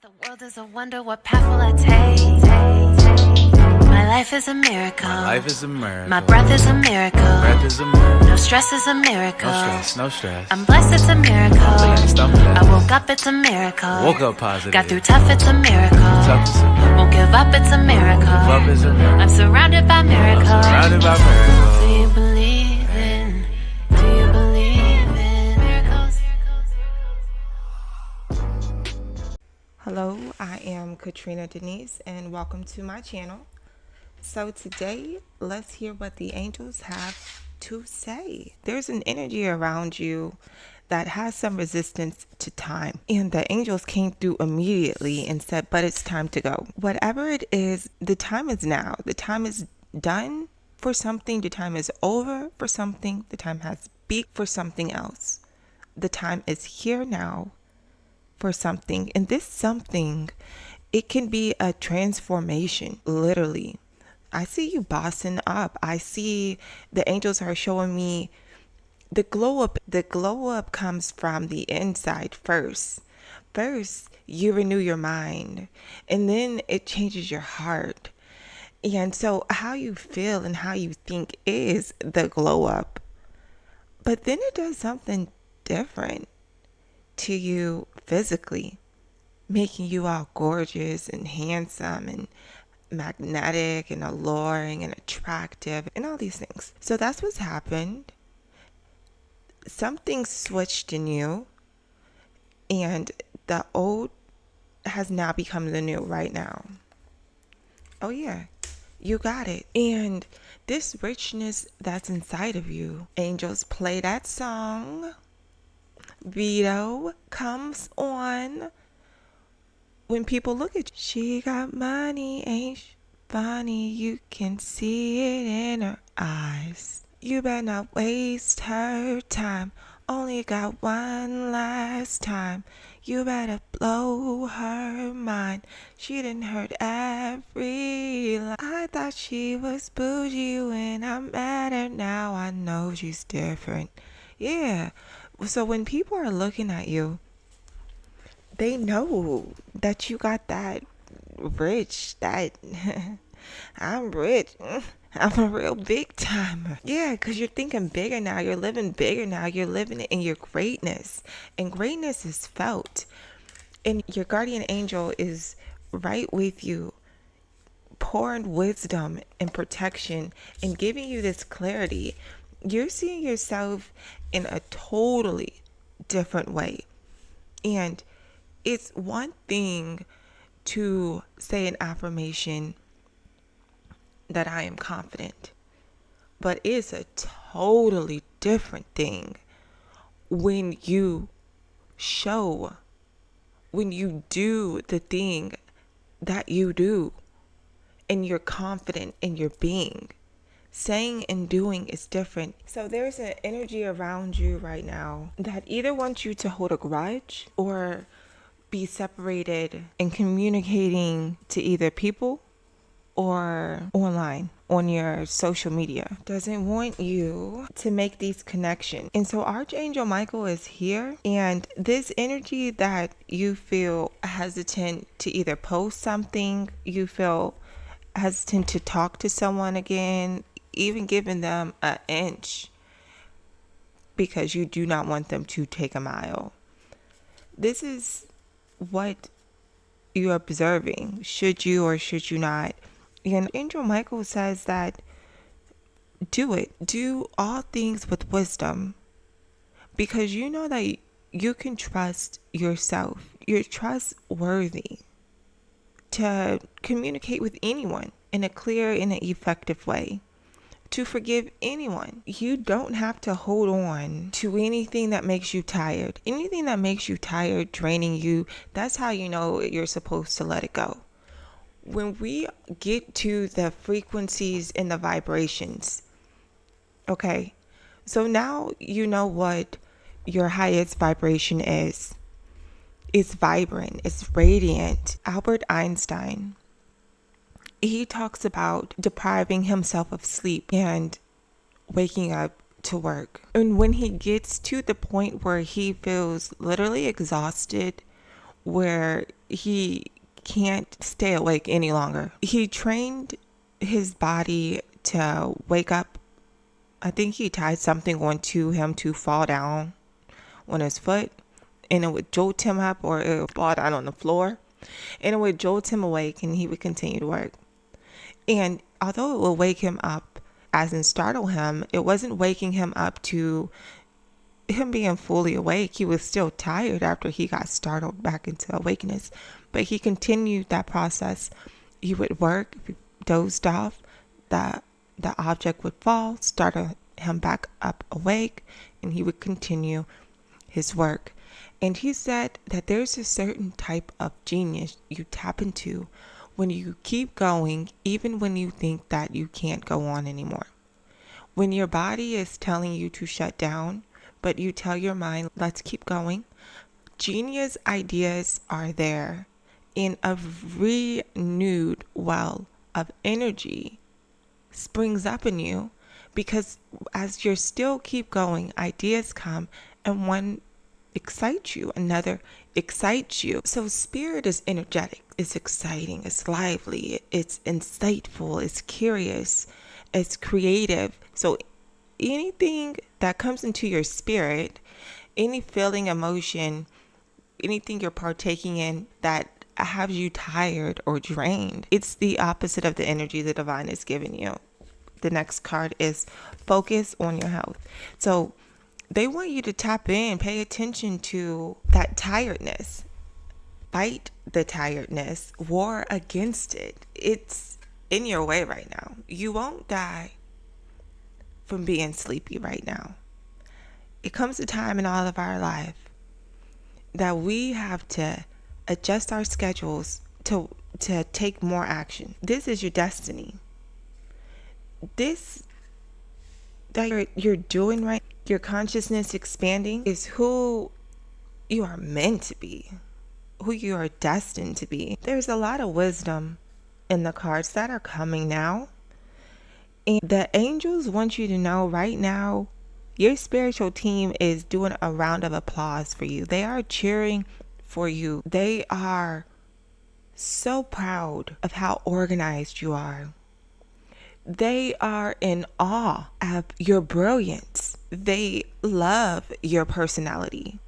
The world is a wonder, what path will I take? My life is a miracle. My life is a miracle. My breath is a miracle. Breath is a miracle. No stress is a miracle. No stress, no stress. I'm blessed, it's a miracle. I woke up, it's a miracle. Woke up positive. Got through tough, it's a miracle. Tough is a miracle. Won't give up, it's a miracle. Give up is a miracle. I'm surrounded by miracles. I'm surrounded by miracles. Do you believe in? Do you believe in miracles? Hello, I am Katrina Denise and welcome to my channel. So today, let's hear what the angels have to say. There's an energy around you that has some resistance to time, and the angels came through immediately and said, but it's time to go. Whatever it is, the time is now. The time is done for something. The time is over for something. The time has peaked for something else. The time is here now for something, and this something, it can be a transformation, literally. I see you bossing up. I see the angels are showing me the glow up. The glow up comes from the inside first. First, you renew your mind, and then it changes your heart. And so how you feel and how you think is the glow up. But then it does something different to you physically, making you all gorgeous and handsome and magnetic and alluring and attractive and all these things. So that's what's happened. Something switched in you, and the old has now become the new right now. Oh yeah, you got it. And this richness that's inside of you, angels play that song. Vito comes on when people look at you. She got money, ain't she funny? You can see it in her eyes. You better not waste her time. Only got one last time. You better blow her mind. She done heard every line. I thought she was bougie when I met her. Now I know she's different. Yeah. So when people are looking at you, they know that you got that rich, that I'm rich. I'm a real big timer. Yeah, because you're thinking bigger now. You're living bigger now. You're living in your greatness. And greatness is felt. And your guardian angel is right with you, pouring wisdom and protection and giving you this clarity. You're seeing yourself in a totally different way. And it's one thing to say an affirmation that I am confident, but it's a totally different thing when you do the thing that you do and you're confident in your being. Saying and doing is different. So there's an energy around you right now that either wants you to hold a grudge or be separated in communicating to either people or online on your social media. Doesn't want you to make these connections. And so Archangel Michael is here, and this energy that you feel hesitant to either post something, you feel hesitant to talk to someone again, even giving them an inch because you do not want them to take a mile. This is what you're observing. Should you or should you not? And Angel Michael says that do it. Do all things with wisdom, because you know that you can trust yourself. You're trustworthy to communicate with anyone in a clear and an effective way. To forgive anyone. You don't have to hold on to anything that makes you tired. Anything that makes you tired, draining you, that's how you know you're supposed to let it go. When we get to the frequencies and the vibrations, okay, so now you know what your highest vibration is. It's vibrant, it's radiant. Albert Einstein, he talks about depriving himself of sleep and waking up to work. And when he gets to the point where he feels literally exhausted, where he can't stay awake any longer. He trained his body to wake up. I think he tied something onto him to fall down on his foot, and it would jolt him up, or it would fall down on the floor, and it would jolt him awake, and he would continue to work. And although it would wake him up, as in startle him, it wasn't waking him up to him being fully awake. He was still tired after he got startled back into awakeness, but he continued that process. He would work, if he dozed off, the object would fall, start him back up awake, and he would continue his work. And he said that there's a certain type of genius you tap into when you keep going, even when you think that you can't go on anymore. When your body is telling you to shut down, but you tell your mind, let's keep going, genius ideas are there, and a renewed well of energy springs up in you, because as you still keep going, ideas come, and one excites you, another excites you. So spirit is energetic, it's exciting, it's lively, it's insightful, it's curious, it's creative. So anything that comes into your spirit, any feeling, emotion, anything you're partaking in that has you tired or drained, it's the opposite of the energy the divine is giving you. The next card is focus on your health. So they want you to tap in, pay attention to that tiredness. Fight the tiredness, war against it. It's in your way right now. You won't die from being sleepy right now. It comes a time in all of our life that we have to adjust our schedules to take more action. This is your destiny. This that you're doing right, your consciousness expanding, is who you are meant to be, who you are destined to be. There's a lot of wisdom in the cards that are coming now. And the angels want you to know right now, your spiritual team is doing a round of applause for you. They are cheering for you. They are so proud of how organized you are. They are in awe of your brilliance. They love your personality,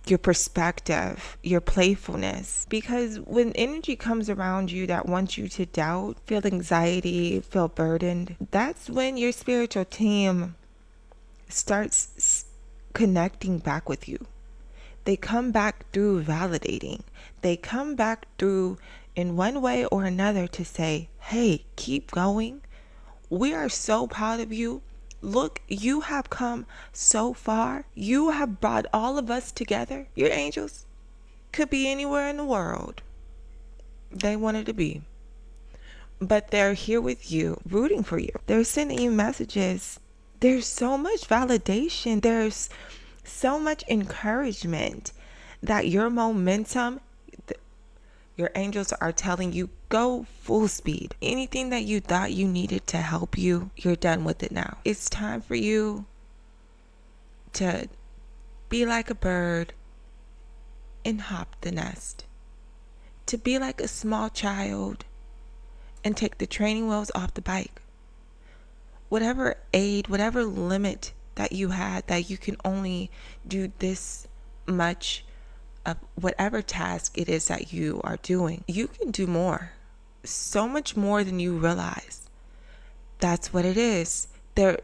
your perspective, your playfulness. Because when energy comes around you that wants you to doubt, feel anxiety, feel burdened, that's when your spiritual team starts connecting back with you. They come back through validating. They come back through in one way or another to say, hey, keep going. We are so proud of you. Look, you have come so far. You have brought all of us together. Your angels could be anywhere in the world they wanted to be, but they're here with you, rooting for you. They're sending you messages. There's so much validation. There's so much encouragement that your momentum, your angels are telling you, go full speed. Anything that you thought you needed to help you, you're done with it now. It's time for you to be like a bird and hop the nest. To be like a small child and take the training wheels off the bike. Whatever aid, whatever limit that you had, that you can only do this much of whatever task it is that you are doing, you can do more. So much more than you realize. That's what it is.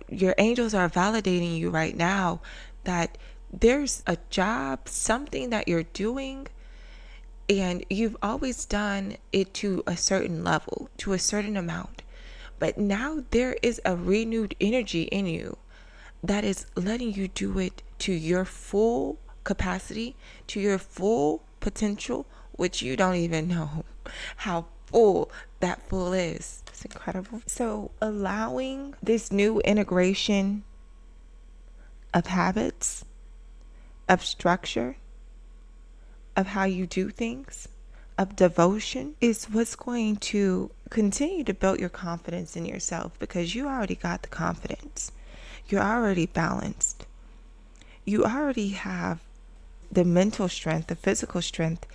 Your angels are validating you right now that there's a job, something that you're doing, and you've always done it to a certain level, to a certain amount. But now there is a renewed energy in you that is letting you do it to your full capacity, to your full potential, which you don't even know how full that full is. It's incredible. So allowing this new integration of habits, of structure, of how you do things, of devotion, is what's going to continue to build your confidence in yourself, because you already got the confidence. You're already balanced. You already have the mental strength, the physical strength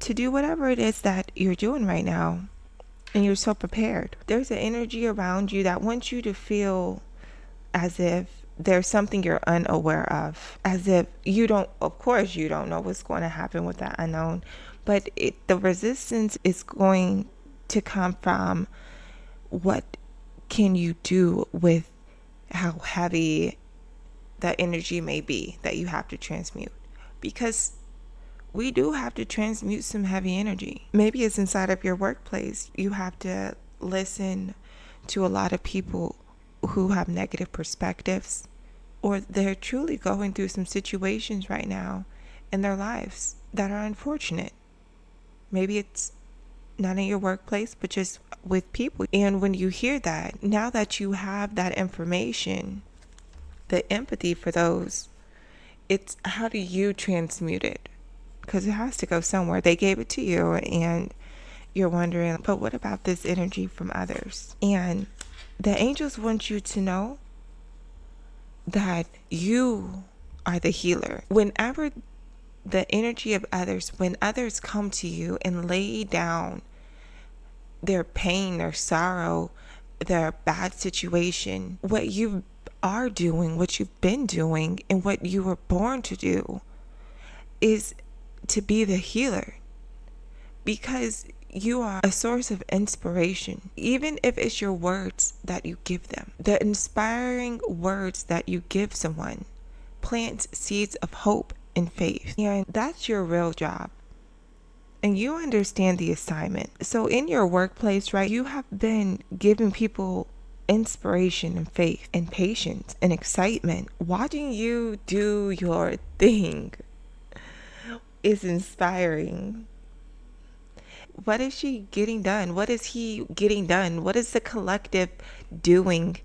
to do whatever it is that you're doing right now. And you're so prepared. There's an energy around you that wants you to feel as if there's something you're unaware of, as if you don't, of course you don't know what's going to happen with that unknown, but the resistance is going to come from what can you do with how heavy that energy may be that you have to transmute. Because we do have to transmute some heavy energy. Maybe it's inside of your workplace. You have to listen to a lot of people who have negative perspectives, or they're truly going through some situations right now in their lives that are unfortunate. Maybe it's not in your workplace, but just with people. And when you hear that, now that you have that information, the empathy for those, it's how do you transmute it? Because it has to go somewhere. They gave it to you and you're wondering, but what about this energy from others? And the angels want you to know that you are the healer. Whenever the energy of others, when others come to you and lay down their pain, their sorrow, their bad situation, what you are doing, what you've been doing, and what you were born to do is to be the healer, because you are a source of inspiration. Even if it's your words that you give them, the inspiring words that you give someone plants seeds of hope and faith, and that's your real job. And you understand the assignment. So in your workplace, right, you have been giving people inspiration and faith and patience and excitement. Watching you do your thing is inspiring. What is she getting done? What is he getting done? What is the collective doing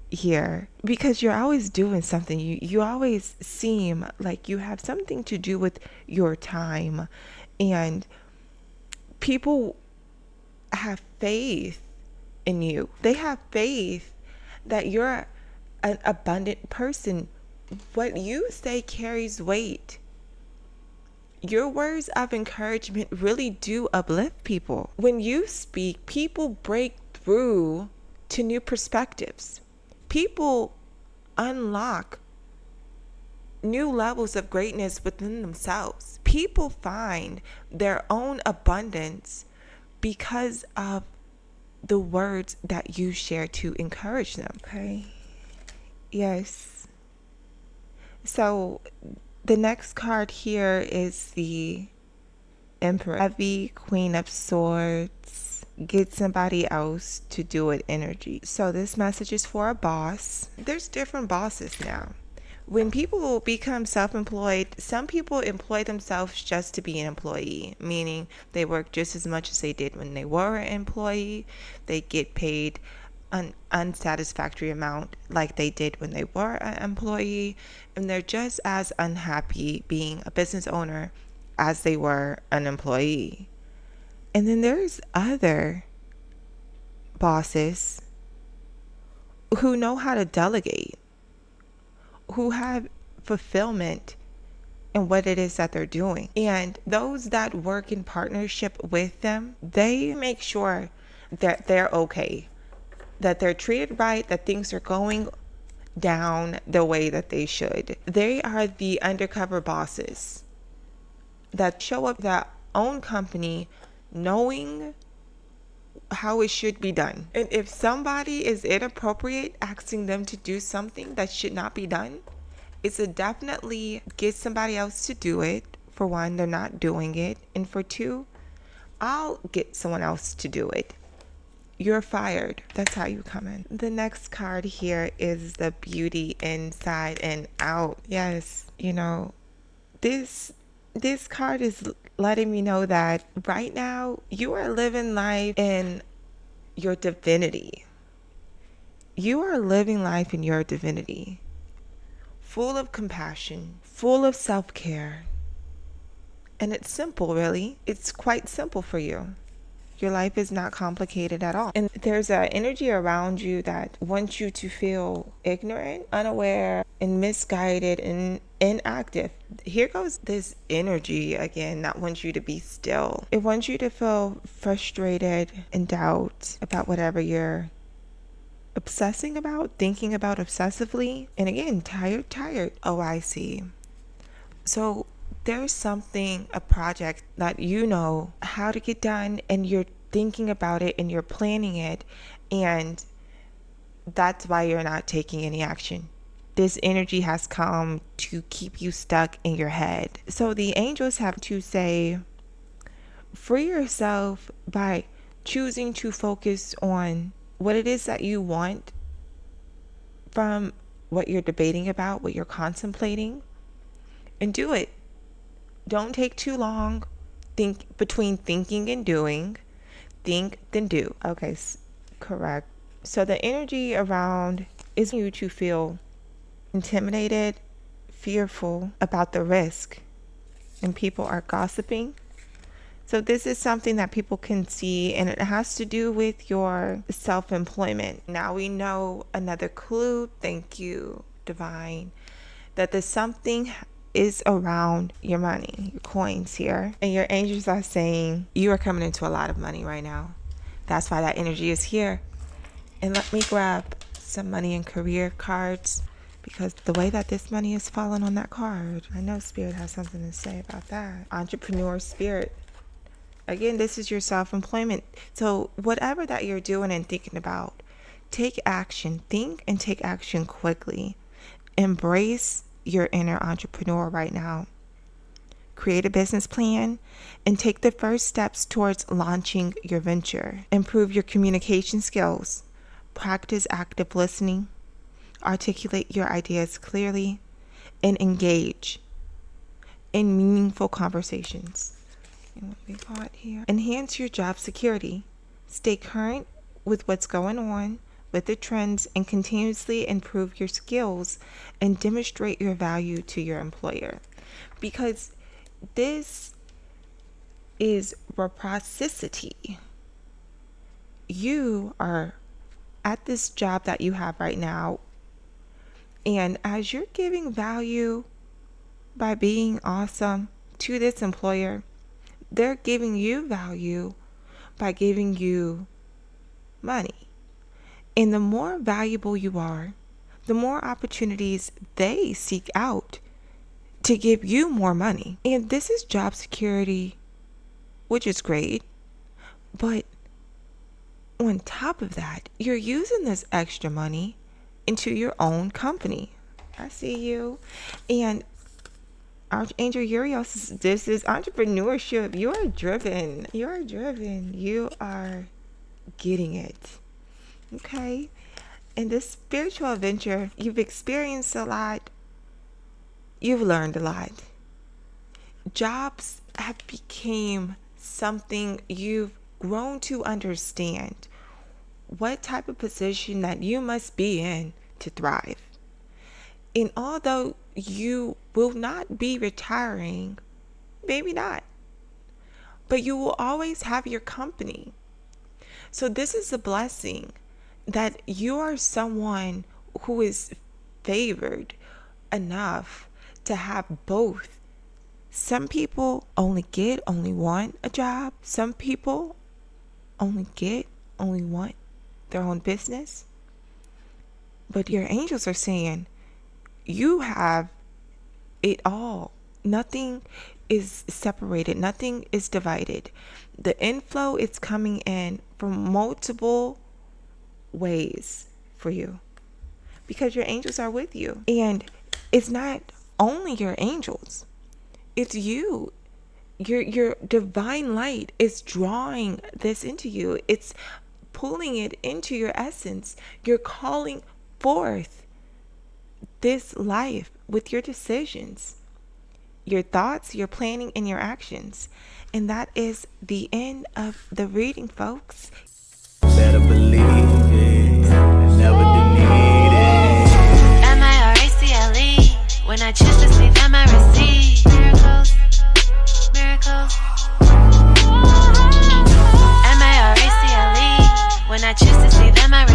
here? Because you're always doing something. You always seem like you have something to do with your time. And people have faith in you. They have faith that you're an abundant person. What you say carries weight. Your words of encouragement really do uplift people. When you speak, people break through to new perspectives. People unlock new levels of greatness within themselves. People find their own abundance because of the words that you share to encourage them. Okay. Yes. So the next card here is the Emperor. Heavy Queen of Swords. Get somebody else to do it energy. So this message is for a boss. There's different bosses now. When people become self-employed, some people employ themselves just to be an employee, meaning they work just as much as they did when they were an employee. They get paid an unsatisfactory amount like they did when they were an employee, and they're just as unhappy being a business owner as they were an employee. And then there's other bosses who know how to delegate, who have fulfillment in what it is that they're doing. And those that work in partnership with them, they make sure that they're okay, that they're treated right, that things are going down the way that they should. They are the undercover bosses that show up their own company knowing how it should be done. And if somebody is inappropriate asking them to do something that should not be done, it's a definitely get somebody else to do it. For one, they're not doing it. And for two, I'll get someone else to do it. You're fired. That's how you come in. The next card here is the beauty inside and out. Yes, you know, this card is letting me know that right now you are living life in your divinity. You are living life in your divinity, full of compassion, full of self-care. And it's simple, really. It's quite simple for you. Your life is not complicated at all. And there's an energy around you that wants you to feel ignorant, unaware, and misguided and inactive. Here goes this energy again that wants you to be still. It wants you to feel frustrated and doubt about whatever you're obsessing about, thinking about obsessively. And again, tired. Oh, I see. So there's something, a project that you know how to get done, and you're thinking about it and you're planning it, and that's why you're not taking any action. This energy has come to keep you stuck in your head. So the angels have to say, free yourself by choosing to focus on what it is that you want from what you're debating about, what you're contemplating, and do it. Don't take too long. Think between thinking and doing. Think, then do. Okay, correct. So the energy around is you to feel intimidated, fearful about the risk, and people are gossiping. So this is something that people can see, and it has to do with your self-employment. Now we know another clue, thank you, Divine, that there's something is around your money, your coins here. And your angels are saying you are coming into a lot of money right now. That's why that energy is here. And let me grab some money and career cards, because the way that this money is falling on that card, I know Spirit has something to say about that. Entrepreneur spirit. Again, this is your self-employment. So whatever that you're doing and thinking about, take action. Think and take action quickly. Embrace your inner entrepreneur right now. Create a business plan and take the first steps towards launching your venture. Improve your communication skills. Practice active listening. Articulate your ideas clearly and engage in meaningful conversations. And what we got here. Enhance your job security. Stay current with what's going on with the trends and continuously improve your skills and demonstrate your value to your employer. Because this is reciprocity. You are at this job that you have right now, and as you're giving value by being awesome to this employer, they're giving you value by giving you money. And the more valuable you are, the more opportunities they seek out to give you more money. And this is job security, which is great. But on top of that, you're using this extra money into your own company. I see you. And Archangel Urios, this is entrepreneurship. You are driven. You are driven. You are getting it. Okay? In this spiritual adventure, you've experienced a lot. You've learned a lot. Jobs have become something you've grown to understand. What type of position that you must be in to thrive. And although you will not be retiring, maybe not, but you will always have your company. So this is a blessing that you are someone who is favored enough to have both. Some people only want a job. Some people only want their own business. But your angels are saying you have it all. Nothing is separated. Nothing is divided. The inflow is coming in from multiple ways for you because your angels are with you. And it's not only your angels, it's you. Your divine light is drawing this into you. It's pulling it into your essence. You're calling forth this life with your decisions, your thoughts, your planning, and your actions. And that is the end of the reading, folks. Better believe it, never delete it. MIRACLE. When I choose to sleep, am I receive miracles, miracles. When I choose to see them, I